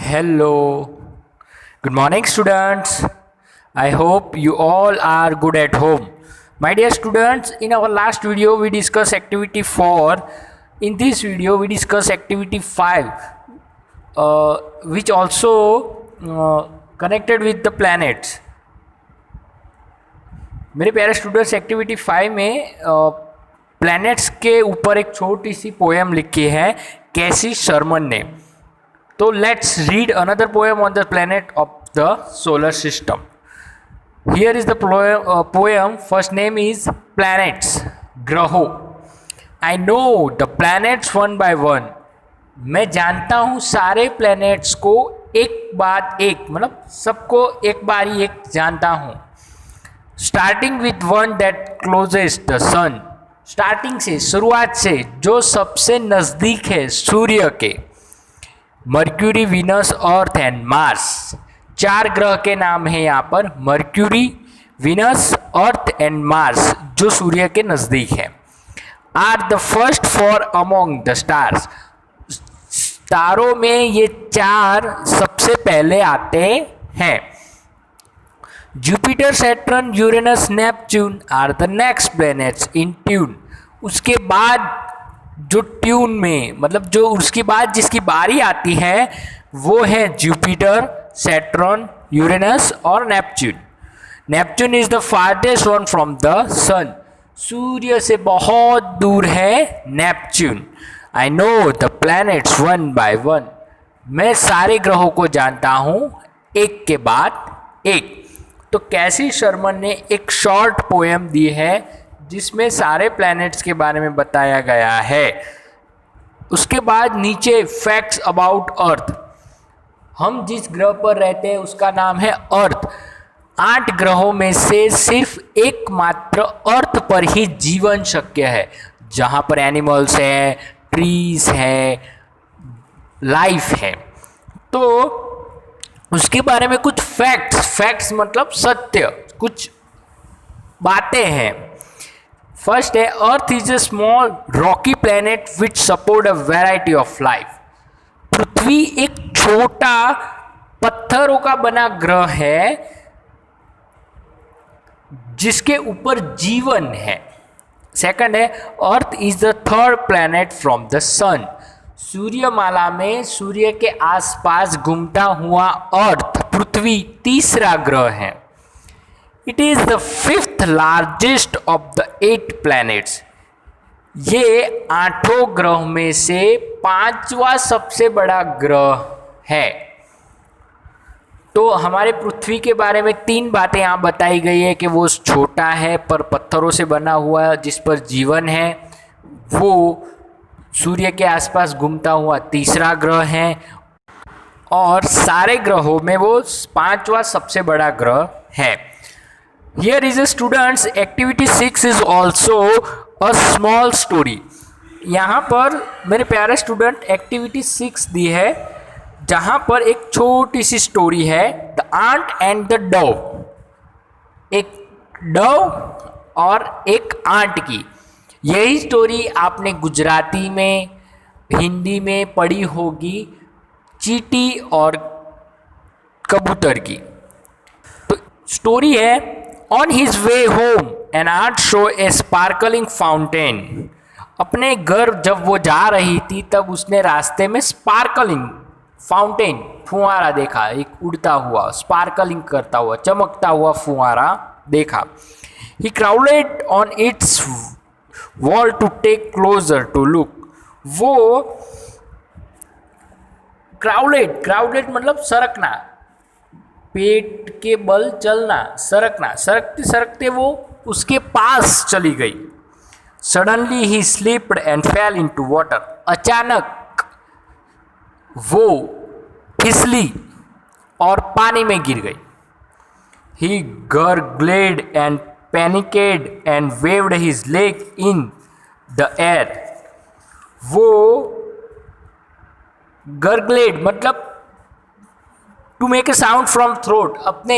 Hello, good morning, students. I hope you all are good at home. My dear students, in our last video, we discussed activity 4. In this video, we discuss activity 5, which also connected with the planets. मेरे प्यारे students, activity 5 में planets के ऊपर एक छोटी सी poem लिखी है कैसी शर्मन ने. तो let's read another poem on the planet of the solar system. Here is the poem. First name is planets, ग्रहों. I know the planets one by one. मैं जानता हूँ सारे प्लैनेट्स को एक बाद एक, मतलब सबको एक बारी एक जानता हूँ. Starting with one that closest the sun. Starting से, शुरुआत से, जो सबसे नज़दीक है सूर्य के. Mercury, Venus, Earth and Mars. 4 ग्रह के नाम है यहाँ पर. Mercury, Venus, Earth and Mars, जो सूर्य के नज़दीक है. Are the first four among the stars. तारों में ये 4 सबसे पहले आते हैं. Jupiter, Saturn, Uranus, Neptune are the next planets in tune. उसके बाद जो ट्यून में, मतलब जो उसके बाद जिसकी बारी आती है वो है जुपिटर, सैटर्न, यूरेनस और Neptune. Neptune is the farthest one from the sun. सूर्य से बहुत दूर है Neptune. I know the planets one by one. मैं सारे ग्रहों को जानता हूँ एक के बाद एक. तो कैसी शर्मन ने एक शॉर्ट पोएम दी है जिसमें सारे प्लैनेट्स के बारे में बताया गया है. उसके बाद नीचे फैक्ट्स अबाउट अर्थ. हम जिस ग्रह पर रहते हैं उसका नाम है अर्थ. 8 ग्रहों में से सिर्फ एकमात्र अर्थ पर ही जीवन शक्य है, जहाँ पर एनिमल्स हैं, ट्रीज हैं, लाइफ है. तो उसके बारे में कुछ फैक्ट्स मतलब सत्य, कुछ बातें हैं. फर्स्ट है, earth is a small rocky planet which support a variety of life. पृथ्वी एक छोटा पत्थरों का बना ग्रह है जिसके ऊपर जीवन है. सेकंड है, earth is the third planet from the sun. सूर्यमाला में सूर्य के आसपास घूमता हुआ अर्थ, पृथ्वी, तीसरा ग्रह है. It is the 5th largest of the 8 planets. ये 8 ग्रह में से 5वां सबसे बड़ा ग्रह है. तो हमारे पृथ्वी के बारे में 3 बातें यहाँ बताई गई है कि वो छोटा है पर पत्थरों से बना हुआ, जिस पर जीवन है. वो सूर्य के आसपास घूमता हुआ तीसरा ग्रह है और सारे ग्रहों में वो 5वां सबसे बड़ा ग्रह है. Here is a students, activity 6 is also a small story. यहाँ पर मेरे प्यारे स्टूडेंट एक्टिविटी 6 दी है जहाँ पर एक छोटी सी स्टोरी है, the ant and the dove. एक डव और एक आंट की. यही स्टोरी आपने गुजराती में, हिंदी में पढ़ी होगी, चींटी और कबूतर की. तो स्टोरी है, on his way home an ant saw a sparkling fountain. अपने घर जब वो जा रही थी तब उसने रास्ते में स्पार्कलिंग फाउंटेन, फुहारा देखा. एक उड़ता हुआ, स्पार्कलिंग करता हुआ, चमकता हुआ फुहारा देखा. He crowded on its wall to take closer to look. वो क्राउडेड मतलब सरकना, पेट के बल चलना, सरकना. सरकते सरकते वो उसके पास चली गई. Suddenly he slipped and fell into water. अचानक वो फिसली और पानी में गिर गई. He gurgled and panicked and waved his leg in the air. वो गरग्लेड मतलब to make a sound from throat, अपने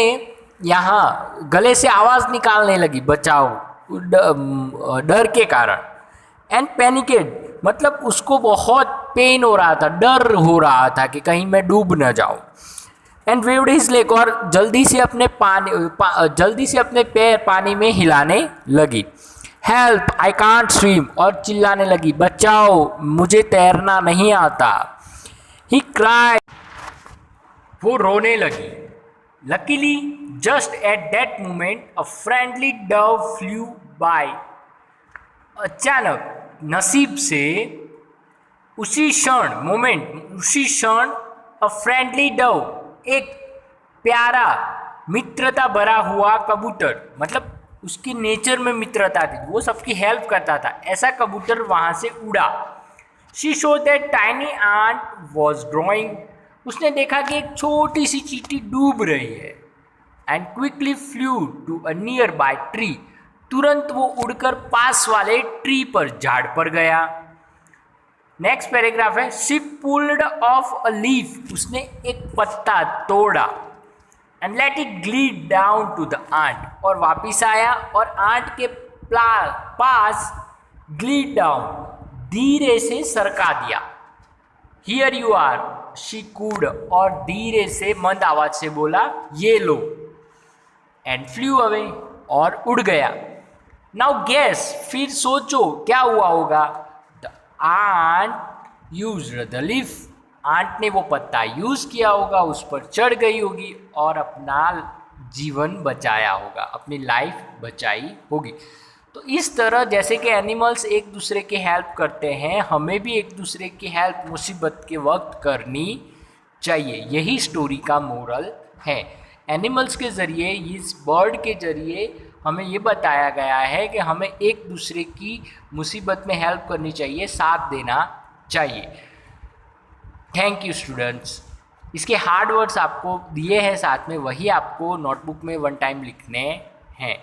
यहाँ गले से आवाज़ निकालने लगी, बचाओ, डर के कारण. एंड पैनिकेड मतलब उसको बहुत पेन हो रहा था, डर हो रहा था कि कहीं मैं डूब न जाऊं। एंड वेव्ड हिज लेग, और जल्दी से अपने पैर पानी में हिलाने लगी। हेल्प आई कांट स्विम, और चिल्लाने लगी, बचाओ मुझे तैरना नहीं आता। ही क्राई, वो रोने लगी। Luckily just at that moment a friendly dove flew by. अचानक नसीब से उसी क्षण अ फ्रेंडली डव, एक प्यारा मित्रता भरा हुआ कबूतर, मतलब उसकी नेचर में मित्रता थी, वो सबकी हेल्प करता था, ऐसा कबूतर वहां से उड़ा। She saw that tiny ant was drowning, उसने देखा कि एक छोटी सी चींटी डूब रही है। And quickly flew to a nearby tree, तुरंत वो उड़कर पास वाले ट्री पर, झाड़ पर गया। नेक्स्ट पैराग्राफ है, she pulled off a leaf, उसने एक पत्ता तोड़ा। And let it glide down to the ant, और वापिस आया और आंट के पास ग्लीड डाउन, धीरे से सरका दिया। हियर यू आर, शी कूड, और धीरे से मंद आवाज से बोला, ये लो। एंड फ्लू अवे, और उड़ गया। नाउ गेस, फिर सोचो क्या हुआ होगा। The ant used the leaf, ant ने वो पत्ता यूज किया होगा, उस पर चढ़ गई होगी और अपना जीवन बचाया होगा, अपनी लाइफ बचाई होगी। तो इस तरह जैसे कि एनिमल्स एक दूसरे की हेल्प करते हैं, हमें भी एक दूसरे की हेल्प मुसीबत के वक्त करनी चाहिए। यही स्टोरी का मोरल है। एनिमल्स के ज़रिए, इस बर्ड के ज़रिए हमें ये बताया गया है कि हमें एक दूसरे की मुसीबत में हेल्प करनी चाहिए, साथ देना चाहिए। Thank you students. इसके हार्ड वर्ड्स आपको दिए हैं साथ में, वही आपको नोटबुक में वन टाइम लिखने हैं।